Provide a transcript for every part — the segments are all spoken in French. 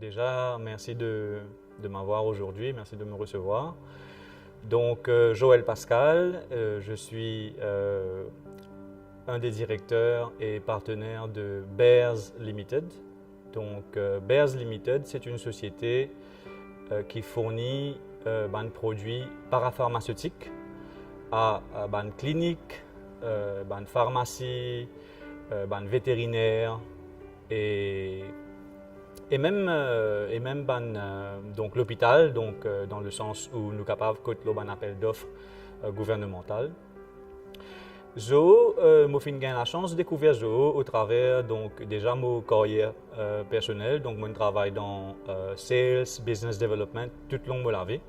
Déjà, merci de m'avoir aujourd'hui, merci de me recevoir. Donc, Joël Pascal, je suis un des directeurs et partenaires de Bears Limited. Donc, Bears Limited, c'est une société qui fournit des produits parapharmaceutiques à des cliniques, des pharmacies, des vétérinaires et donc l'hôpital, dans le sens où nous sommes capables de un appel d'offres gouvernemental. Zo, moi j'ai la chance de découvrir Zo au travers donc déjà mon carrière personnelle. Donc mon travail dans sales, business development tout le long de ma vie.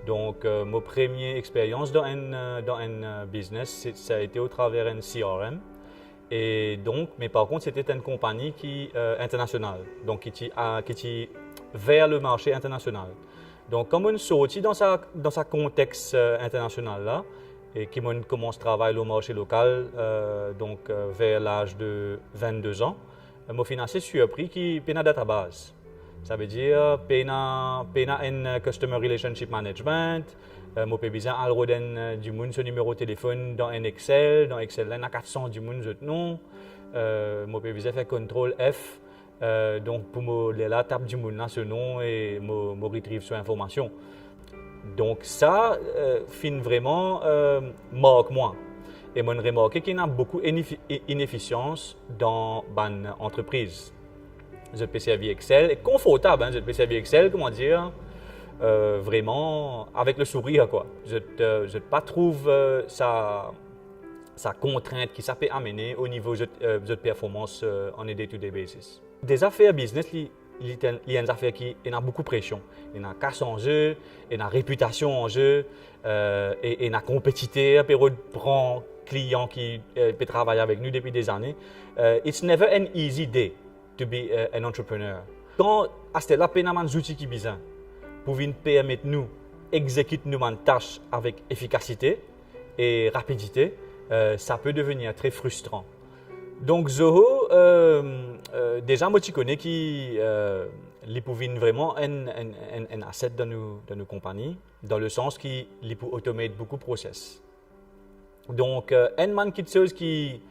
Donc ma première expérience dans un business, ça a été au travers d'un CRM. Et donc, mais par contre, c'était une compagnie qui internationale, donc qui était vers le marché international. Donc, comme on sortit dans sa contexte international là, et qui commence à travailler au marché local, vers l'âge de 22 ans, m'a financé surpris qui pena database. Ça veut dire pena en customer relationship management. Moi, j'ai besoin de du monde, ce numéro de téléphone dans un Excel. Dans Excel, il y a 400 du monde, non. Moi, j'ai besoin de faire CTRL F. Donc, pour me la tape du monde, ce nom et me retrieve sur l'information. Donc, ça, fin vraiment, marque moi. Et moi, j'ai remarqué qu'il y a beaucoup d'inefficience dans l'entreprise. Je peux servir Excel, et confortable, je peux servir Excel, comment dire. Vraiment avec le sourire quoi. Je ne pas trouve sa contrainte qui ça peut amener au niveau de performance on a day-to-day basis. Des affaires business, il y a des affaires qui ont beaucoup de pression. Il y a casse en jeu, il y a réputation en jeu, et il y a compétiteur, pour prendre client qui peut travailler avec nous depuis des années. It's never an easy day to be an entrepreneur. Quand à ce là, il y a des outils qui besoin pour permettre nous d'exécuter nos tâches avec efficacité et rapidité, ça peut devenir très frustrant. Donc Zoho, déjà moi tu connais qui peut vraiment un asset dans nos compagnies, dans le sens qu'il peut automate beaucoup de process. Donc une chose qui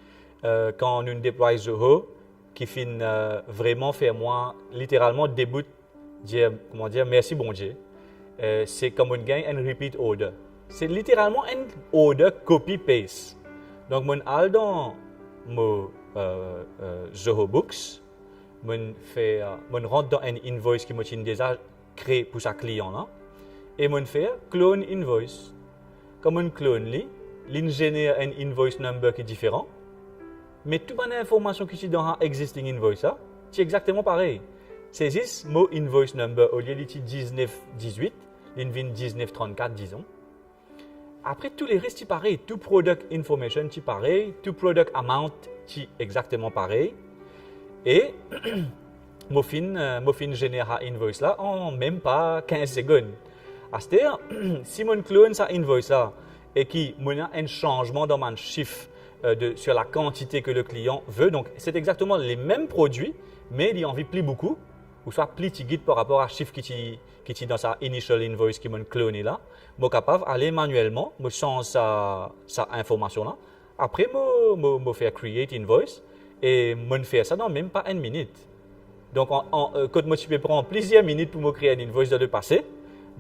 quand nous déployons Zoho, qui finit vraiment faire moi littéralement début dire merci bon Dieu. C'est comme on gagne un repeat order. C'est littéralement un order copy-paste. Donc, mon al dans mon Zoho Books, mon rentre dans un invoice qui m'a déjà créé pour sa client là, et mon fait clone invoice. Comme on clone il génère un invoice number qui est différent, mais toute l'information qui est dans existing invoice là, c'est exactement pareil. Saisis mon invoice number au lieu de 1918, il vient 1934 disons. Après tous les restes c'est pareil, tout product information c'est pareil, tout product amount c'est exactement pareil. Et mon fin génère invoice là en même pas 15 secondes. C'est-à-dire si mon clone sa invoice là et qui a un changement dans mon chiffre sur la quantité que le client veut, donc c'est exactement les mêmes produits, mais il y en a plus beaucoup. Ou soit plus petit par rapport à chiffre qui est dans sa initial invoice qui m'a cloné là, je suis capable d'aller manuellement, je change sa information là. Après, je faire create invoice et je fais ça dans même pas une minute. Donc, quand je peux prendre plusieurs minutes pour me créer une invoice dans le passé,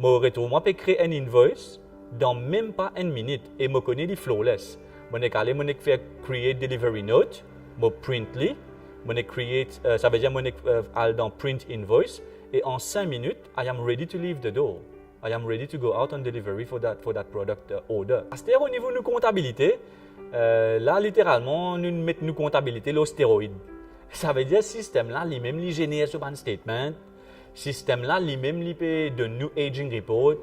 je peux créer une invoice dans même pas une minute et je connais les flawless. Je peux faire create delivery note, je print li. Ça veut dire que je dans print invoice et en 5 minutes, I am ready to leave the door. I am ready to go out on delivery for that product order. C'est-à-dire au niveau de comptabilité, là littéralement, nous mettons nos comptabilité au stéroïde. Ça veut dire que le système là, lui-même, il génère sur un statement. Le système là, lui-même, il peut de new aging report.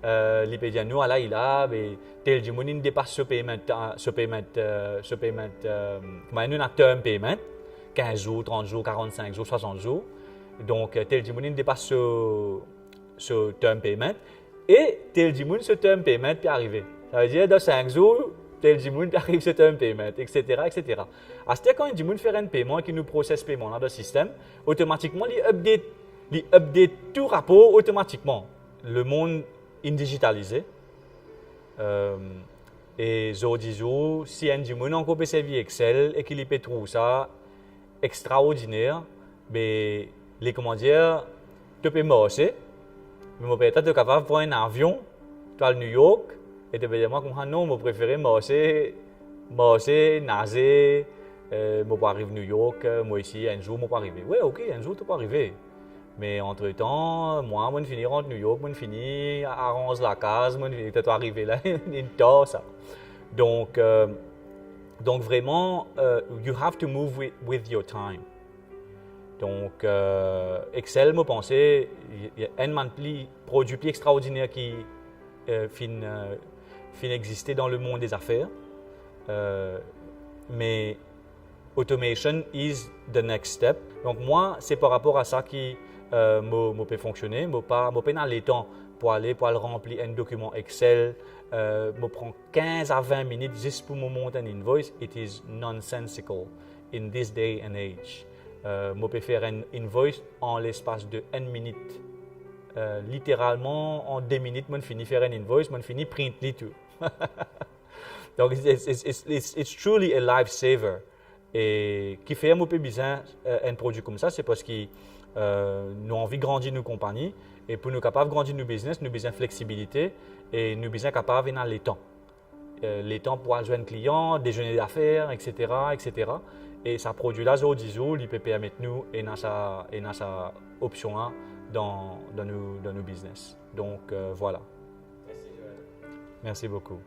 Il peut dire nous, là, il a, tel du monde, il dépasse ce paiement, comment nous, un term payment. 15 jours, 30 jours, 45 jours, 60 jours. Donc, tel dimanche dépasse ce term payment. Et tel dimanche, ce term payment peut arriver. Ça veut dire, dans 5 jours, tel dimanche arrive ce term payment, etc. etc. À ce quand un dimanche fait un paiement qui nous processe paiement dans le système, automatiquement, il update il update tout rapport automatiquement. Le monde est digitalisé. Et aujourd'hui, si un du monde encore peut servir Excel et qu'il peut trouver ça extraordinaire, ben, les commandières, tu peux marcher, mais peut-être tu es capable de prendre un avion, tu vas à New York, et tu peux dire, moi, comme non, je préfère marcher, nager, je peux arriver à New York, moi ici, un jour, je peux arriver. Oui, ok, un jour, tu peux arriver. Mais entre-temps, moi, je finis à New York, je finis à arranger la case, je peux arriver là, une tasse, ça. Donc vraiment, you have to move with your time. Donc, Excel, je pensais, il y a un produit plus extraordinaire qui fin exister dans le monde des affaires. Mais automation is the next step. Donc, moi, c'est par rapport à ça qui me peut fonctionner. Je pas dans les temps pour aller remplir un document Excel. Me prend 15 à 20 minutes juste pour me monter un invoice. It is nonsensical in this day and age. Je peux faire un invoice en l'espace de 1 minute. Littéralement, en 2 minutes, je finis faire un invoice, je finis print tout. Donc, it's truly a lifesaver. Et qui fait un peu besoin un produit comme ça, c'est parce que nous avons envie de grandir nos compagnies. Et pour nous capables de grandir nos business, nous avons besoin de flexibilité et nous avons besoin capables de les temps. Les temps pour aller joindre client, déjeuner d'affaires, etc., etc. Et ça produit là, il peut permettre nous et sa option là dans nos business. Donc voilà. Merci, Joël. Merci beaucoup.